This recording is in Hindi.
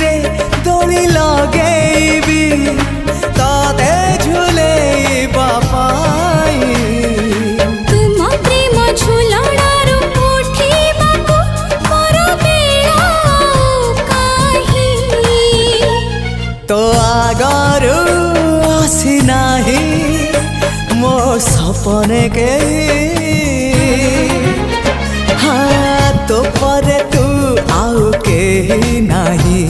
रे दोली लगेबी तते झुलेइबा पाई तुम प्रेम झुलणारू उठिबाकू मोर बेला काहे तो आगरू आसी नाही मो सपने के हाँ तो परे तू आउ के नाही।